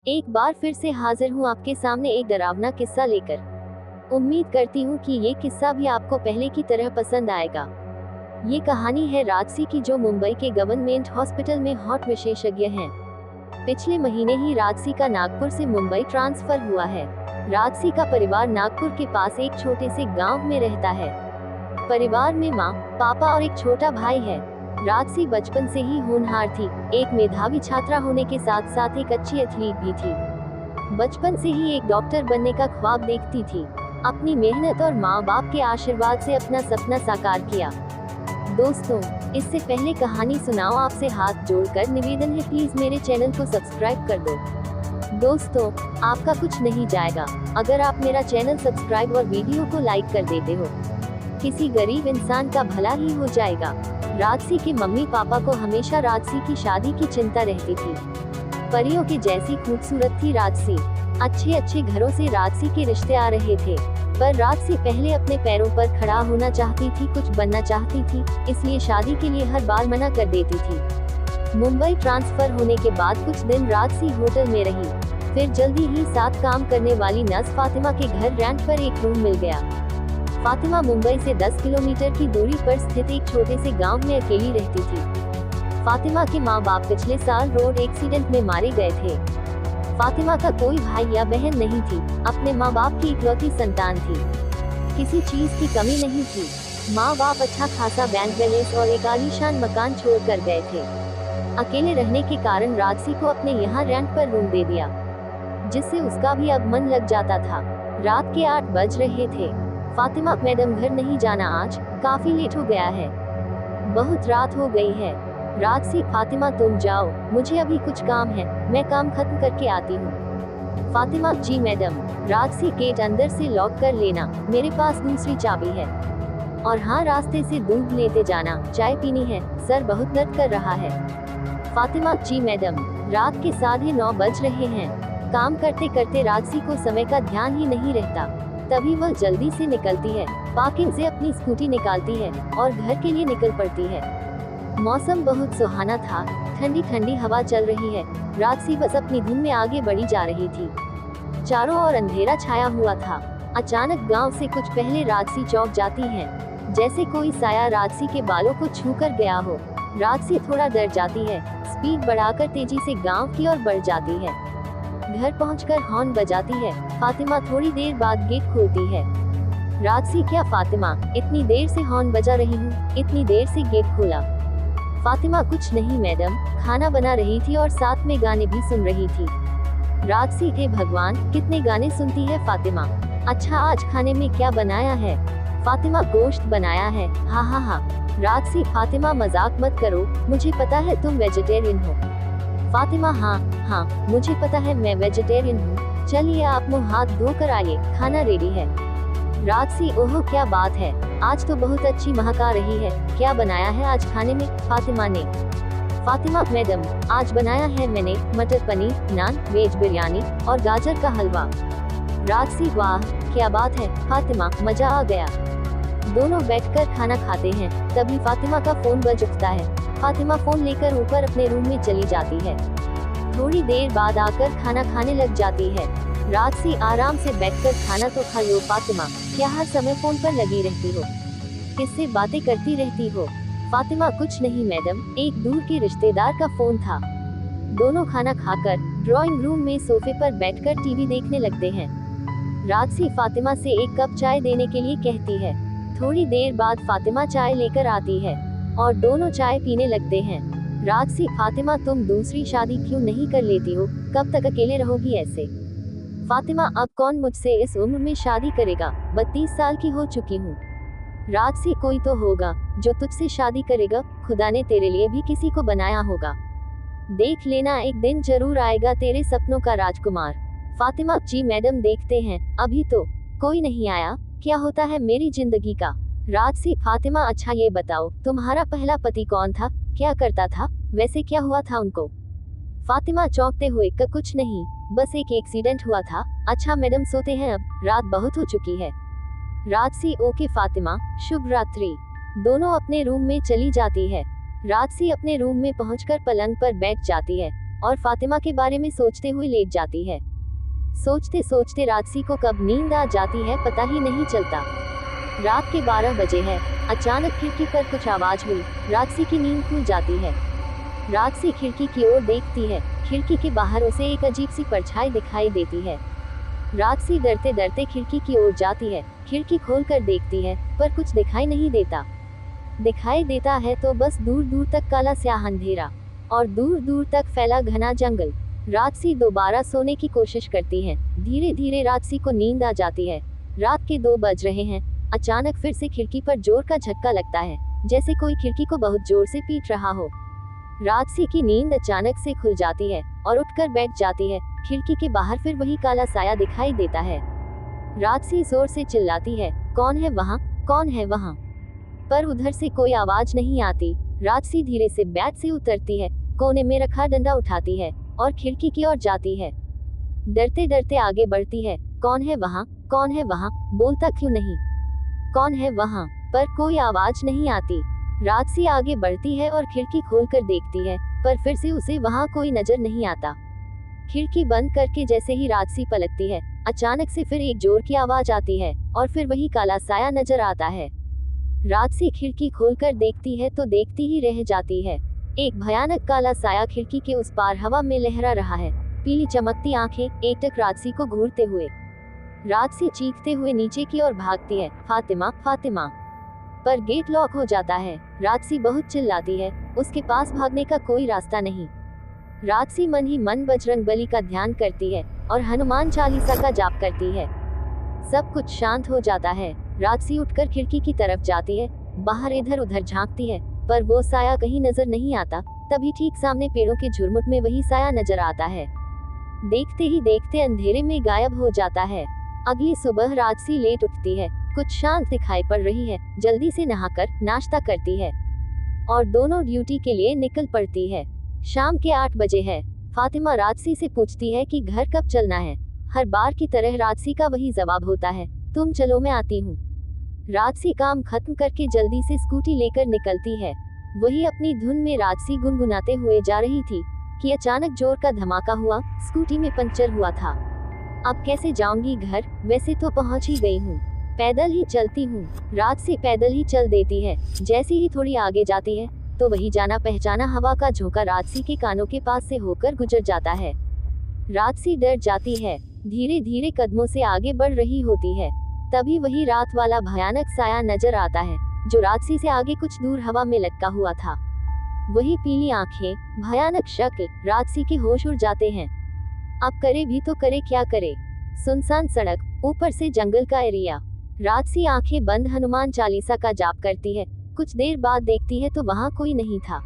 एक बार फिर से हाजिर हूँ आपके सामने एक डरावना किस्सा लेकर। उम्मीद करती हूँ कि ये किस्सा भी आपको पहले की तरह पसंद आएगा। ये कहानी है राजसी की, जो मुंबई के गवर्नमेंट हॉस्पिटल में हार्ट विशेषज्ञ हैं। पिछले महीने ही राजसी का नागपुर से मुंबई ट्रांसफर हुआ है। राजसी का परिवार नागपुर के पास एक छोटे से गाँव में रहता है। परिवार में माँ, पापा और एक छोटा भाई है। राजसी बचपन से ही होनहार थी। एक मेधावी छात्रा होने के साथ साथ एक अच्छी एथलीट भी थी। बचपन से ही एक डॉक्टर बनने का ख्वाब देखती थी। अपनी मेहनत और माँ बाप के आशीर्वाद से अपना सपना साकार किया। दोस्तों, इससे पहले कहानी सुनाओ आपसे हाथ जोड़कर निवेदन है, प्लीज मेरे चैनल को सब्सक्राइब कर दो। दोस्तों, आपका कुछ नहीं जाएगा अगर आप मेरा चैनल सब्सक्राइब और वीडियो को लाइक कर देते हो। किसी गरीब इंसान का भला ही हो जाएगा। राजसी के मम्मी पापा को हमेशा राजसी की शादी की चिंता रहती थी। परियों के जैसी खूबसूरत थी राजसी। अच्छे घरों से राजसी के रिश्ते आ रहे थे, पर राजसी पहले अपने पैरों पर खड़ा होना चाहती थी, कुछ बनना चाहती थी, इसलिए शादी के लिए हर बार मना कर देती थी। मुंबई ट्रांसफर होने के बाद कुछ दिन राजसी होटल में रही। फिर जल्दी ही साथ काम करने वाली नर्स फातिमा के घर रेंट पर एक रूम मिल गया। फातिमा मुंबई से 10 किलोमीटर की दूरी पर स्थित एक छोटे से गांव में अकेली रहती थी। फातिमा के माँ बाप पिछले साल रोड एक्सीडेंट में मारे गए थे। फातिमा का कोई भाई या बहन नहीं थी, अपने माँ बाप की इकलौती संतान थी। किसी चीज की कमी नहीं थी। माँ बाप अच्छा खासा बैंक बैलेंस और एक आलीशान मकान छोड़ कर गए थे। अकेले रहने के कारण राजसी को अपने यहाँ रेंट पर रूम दे दिया, जिससे उसका भी अब मन लग जाता था। रात के 8 बज रहे थे। फातिमा, मैडम घर नहीं जाना, आज काफी लेट हो गया है, बहुत रात हो गई है। राजसी, फातिमा तुम जाओ, मुझे अभी कुछ काम है, मैं काम खत्म करके आती हूँ। फातिमा, जी मैडम। राजसी, गेट अंदर से लॉक कर लेना, मेरे पास दूसरी चाबी है। और हाँ, रास्ते से दूध लेते जाना, चाय पीनी है, सर बहुत दर्द कर रहा है। फातिमा, जी मैडम। रात के 9:30 बज रहे हैं। काम करते करते राजसी को समय का ध्यान ही नहीं रहता। तभी वह जल्दी से निकलती है, पार्किंग से अपनी स्कूटी निकालती है और घर के लिए निकल पड़ती है। मौसम बहुत सुहाना था, ठंडी ठंडी हवा चल रही है। राजसी बस अपनी धुन में आगे बढ़ी जा रही थी। चारों ओर अंधेरा छाया हुआ था। अचानक गांव से कुछ पहले राजसी चौंक जाती है, जैसे कोई साया राजसी के बालों को छू कर गया हो। राजसी थोड़ा डर जाती है, स्पीड बढ़ाकर तेजी से गाँव की ओर बढ़ जाती है। घर पहुंचकर हॉर्न बजाती है। फातिमा थोड़ी देर बाद गेट खोलती है। राजसी, क्या फातिमा, इतनी देर से हॉर्न बजा रही हूँ, इतनी देर से गेट खोला? फातिमा, कुछ नहीं मैडम, खाना बना रही थी और साथ में गाने भी सुन रही थी। राजसी, हे भगवान, कितने गाने सुनती है फातिमा। अच्छा, आज खाने में क्या बनाया है? फातिमा, गोश्त बनाया है। हाँ। राजसी, फातिमा मजाक मत करो, मुझे पता है तुम वेजिटेरियन हो। फातिमा, हाँ, मुझे पता है मैं वेजिटेरियन हूँ। चलिए आप मुँह हाथ धोकर आइए, खाना रेडी है। राजसी, ओह क्या बात है, आज तो बहुत अच्छी महक आ रही है। क्या बनाया है आज खाने में? फातिमा ने। फातिमा, मैडम, आज बनाया है मैंने मटर पनीर, नान, वेज बिरयानी और गाजर का हलवा। राजसी, वाह क्या बात है फातिमा, मजा आ गया। दोनों बैठकर खाना खाते हैं। तभी फातिमा का फोन बज उठता है। फातिमा फोन लेकर ऊपर अपने रूम में चली जाती है। थोड़ी देर बाद आकर खाना खाने लग जाती है। राजसी, आराम से बैठकर खाना तो खा लो। फातिमा, क्या हर समय फोन पर लगी रहती हो? किससे बातें करती रहती हो? फातिमा, कुछ नहीं मैडम, एक दूर के रिश्तेदार का फोन था। दोनों खाना खाकर ड्राइंग रूम में सोफे पर बैठकर टीवी देखने लगते हैं। राजसी फातिमा से एक कप चाय देने के लिए कहती है। थोड़ी देर बाद फातिमा चाय लेकर आती है और दोनों चाय पीने लगते हैं। राजसी, फातिमा तुम दूसरी शादी क्यों नहीं कर लेती हो? कब तक अकेले रहोगी ऐसे? फातिमा, अब कौन मुझसे इस उम्र में शादी करेगा, 32 साल की हो चुकी हूँ। राजसी, कोई तो होगा जो तुझसे शादी करेगा, खुदा ने तेरे लिए भी किसी को बनाया होगा। देख लेना, एक दिन जरूर आएगा तेरे सपनों का राजकुमार। फातिमा, जी मैडम देखते हैं, अभी तो कोई नहीं आया। क्या होता है मेरी जिंदगी का? राजसी, फातिमा, अच्छा ये बताओ, तुम्हारा पहला पति कौन था, क्या करता था, वैसे क्या हुआ था उनको? फातिमा चौंकते हुए, कुछ नहीं, बस एक एक्सीडेंट हुआ था। अच्छा मैडम सोते हैं अब, रात बहुत हो चुकी है। राजसी, ओके फातिमा, शुभ रात्रि। दोनों अपने रूम में चली जाती है। राजसी अपने रूम में पहुंचकर पलंग पर बैठ जाती है और फातिमा के बारे में सोचते हुए लेट जाती है। सोचते सोचते राजसी को कब नींद आ जाती है पता ही नहीं चलता। रात के 12 बजे है। अचानक खिड़की पर कुछ आवाज हुई। राजसी की नींद खुल जाती है। राजसी खिड़की की ओर देखती है। खिड़की के बाहर उसे एक अजीब सी परछाई दिखाई देती है। राजसी डरते डरते खिड़की की ओर जाती है। खिड़की खोलकर देखती है पर कुछ दिखाई नहीं देता। दिखाई देता है तो बस दूर दूर तक काला स्याह अंधेरा और दूर दूर तक फैला घना जंगल। राजसी दोबारा सोने की कोशिश करती है। धीरे धीरे राजसी को नींद आ जाती है। रात के 2 बज रहे हैं। अचानक फिर से खिड़की पर जोर का झटका लगता है, जैसे कोई खिड़की को बहुत जोर से पीट रहा हो। राजसी की नींद अचानक से खुल जाती है और उठकर बैठ जाती है। खिड़की के बाहर फिर वही काला साया दिखाई देता है। राजसी जोर से चिल्लाती है, कौन है वहाँ, कौन है वहाँ? पर उधर से कोई आवाज नहीं आती। राजसी धीरे से बेड से उतरती है, कोने में रखा डंडा उठाती है और खिड़की की ओर जाती है। डरते डरते आगे बढ़ती है। कौन है वहाँ, कौन है वहाँ, बोलता क्यों नहीं, कौन है वहाँ? पर कोई आवाज नहीं आती। राजसी आगे बढ़ती है और खिड़की खोलकर देखती है, पर फिर से उसे वहाँ कोई नजर नहीं आता। खिड़की बंद करके जैसे ही राजसी पलटती है, अचानक से फिर एक जोर की आवाज आती है और फिर वही काला साया नजर आता है। राजसी खिड़की खोलकर देखती है तो देखती ही रह जाती है। एक भयानक काला साया खिड़की के उस पार हवा में लहरा रहा है। पीली चमकती आंखें एकटक राजसी को घूरते हुए। राजसी चीखते हुए नीचे की ओर भागती है, फातिमा, फातिमा। पर गेट लॉक हो जाता है। राजसी बहुत चिल्लाती है, उसके पास भागने का कोई रास्ता नहीं। राजसी मन ही मन बजरंगबली का ध्यान करती है और हनुमान चालीसा का जाप करती है। सब कुछ शांत हो जाता है। राजसी उठकर खिड़की की तरफ जाती है, बाहर इधर उधर झांकती है, पर वो साया कहीं नजर नहीं आता। तभी ठीक सामने पेड़ों के झुरमुट में वही साया नजर आता है। देखते ही देखते अंधेरे में गायब हो जाता है। अगली सुबह राजसी लेट उठती है, कुछ शांत दिखाई पड़ रही है। जल्दी से नहाकर नाश्ता करती है और दोनों ड्यूटी के लिए निकल पड़ती है। शाम के 8 बजे है। फातिमा राजसी से पूछती है कि घर कब चलना है। हर बार की तरह राजसी का वही जवाब होता है, तुम चलो मैं आती हूँ। राजसी काम खत्म करके जल्दी से स्कूटी लेकर निकलती है। वही अपनी धुन में राजसी गुनगुनाते हुए जा रही थी कि अचानक जोर का धमाका हुआ। स्कूटी में पंचर हुआ था। अब कैसे जाऊंगी घर, वैसे तो पहुंच ही गई हूँ, पैदल ही चलती हूँ। राजसी पैदल ही चल देती है। जैसे ही थोड़ी आगे जाती है तो वही जाना पहचाना हवा का झोंका राजसी के कानों के पास से होकर गुजर जाता है। राजसी डर जाती है, धीरे धीरे कदमों से आगे बढ़ रही होती है। तभी वही रात वाला भयानक साया नजर आता है, जो राजसी से आगे कुछ दूर हवा में लटका हुआ था। वही पीली आंखें, भयानक शक्ल। राजसी के होश उड़ जाते हैं। अब करे भी तो करे क्या करे। सुनसान सड़क, ऊपर से जंगल का एरिया। राजसी आंखें बंद हनुमान चालीसा का जाप करती है। कुछ देर बाद देखती है तो वहाँ कोई नहीं था।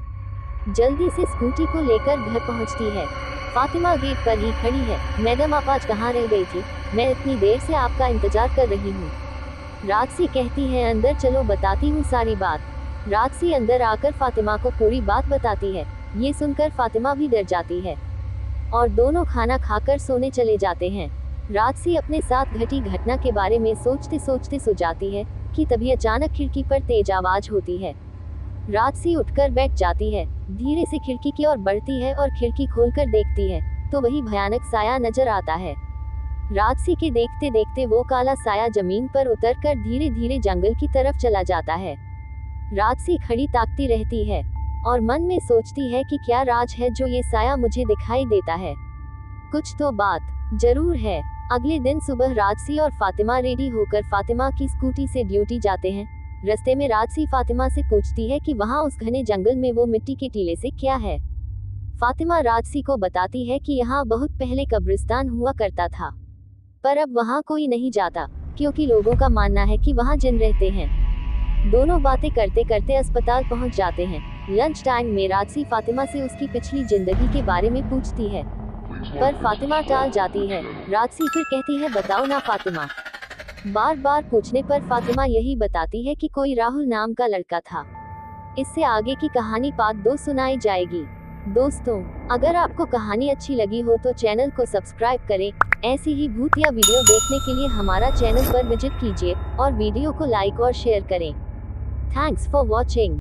जल्दी से स्कूटी को लेकर घर पहुँचती है। फातिमा गेट पर ही खड़ी है। मैडम आप आज कहाँ रह गई थी, मैं इतनी देर से आपका इंतजार कर रही हूँ। राजसी कहती है अंदर चलो बताती हूँ सारी बात। राजसी अंदर आकर फातिमा को पूरी बात बताती है। ये सुनकर फातिमा भी डर जाती है और दोनों खाना खाकर सोने चले जाते हैं। राजसी अपने साथ घटी घटना के बारे में सोचते सोचते सो जाती है कि तभी अचानक खिड़की पर तेज आवाज होती है। राजसी उठकर बैठ जाती है, धीरे से खिड़की की ओर बढ़ती है और खिड़की खोलकर देखती है तो वही भयानक साया नजर आता है। राजसी के देखते देखते वो काला साया जमीन पर उतरकर धीरे धीरे जंगल की तरफ चला जाता है। राजसी खड़ी ताकती रहती है और मन में सोचती है कि क्या राज है जो ये साया मुझे दिखाई देता है। कुछ तो बात जरूर है। अगले दिन सुबह राजसी और फातिमा रेडी होकर फातिमा की स्कूटी से ड्यूटी जाते हैं। रास्ते में राजसी फातिमा से पूछती है कि वहाँ उस घने जंगल में वो मिट्टी के टीले से क्या है। फातिमा राजसी को बताती है कि यहाँ बहुत पहले कब्रिस्तान हुआ करता था, पर अब वहाँ कोई नहीं जाता क्योंकि लोगों का मानना है कि वहाँ जिन रहते हैं। दोनों बातें करते करते अस्पताल पहुँच जाते हैं। लंच टाइम में राजसी फातिमा से उसकी पिछली जिंदगी के बारे में पूछती है, पर फातिमा टाल जाती है। राजसी फिर कहती है बताओ ना फातिमा। बार बार पूछने पर फातिमा यही बताती है कि कोई राहुल नाम का लड़का था। इससे आगे की कहानी पार्ट 2 सुनाई जाएगी। दोस्तों, अगर आपको कहानी अच्छी लगी हो तो चैनल को सब्सक्राइब करें। ऐसी ही भूतिया वीडियो देखने के लिए हमारा चैनल पर विजिट कीजिए और वीडियो को लाइक और शेयर करें। Thanks for watching.